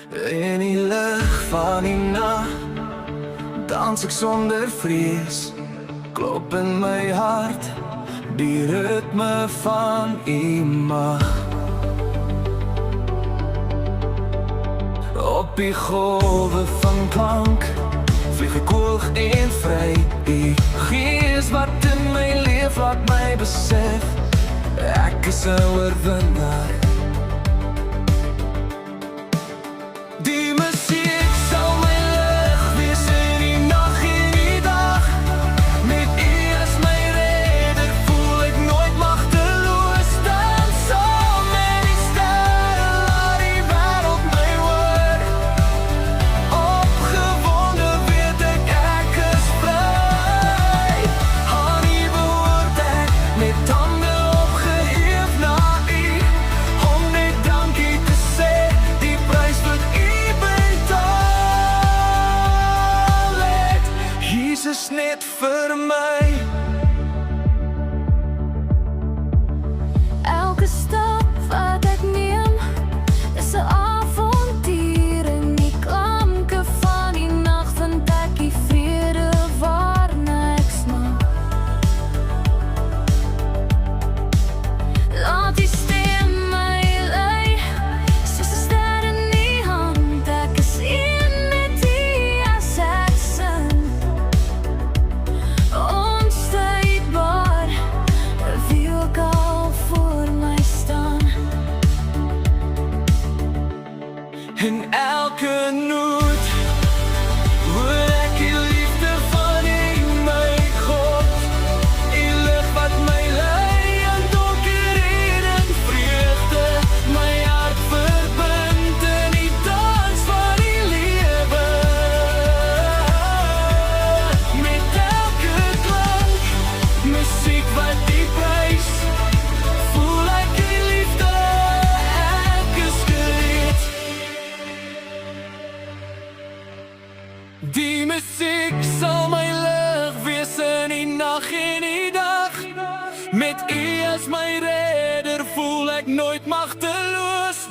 In die lig van die nag dans ek sonder vrees. Klop in my hart die ritme van U mag. Op die golwe van klank vlieg ek hoog en vry. U Gees wat in my leef laat my besef ek is 'n oorwinnaar. Die musiek sal my lig wees in die nag en die dag. Met U as my redder voel ek nooit magteloos. Dan saam met die sterre laat die wêreld my hoor. Opgewonde weet ek is vry. Aan U behoort ek met hande opgehef na U, om net dankie te sê, die prys wat U betaal het, Jesus net vir my. Elke stap wat ek neem is 'n avontuur. In die klanke van die nag vind ek die vrede waarna ek smag. Laat die stem my lei, soos 'n ster in die hand. Ek is een met U as ek sing. Onstuitbaar, wie ook al voor my staan. In elke noot hoor ek die liefde van U, my God. U lig wat my lei in donkerheid en vreugde, my hart verbind in die dans van die lewe. Met elke klank, musiek wat U prys, voel ek U liefde, ek is gered. Die musiek sal my lig wees in die nag en die dag. Met U as my redder voel ek nooit magteloos.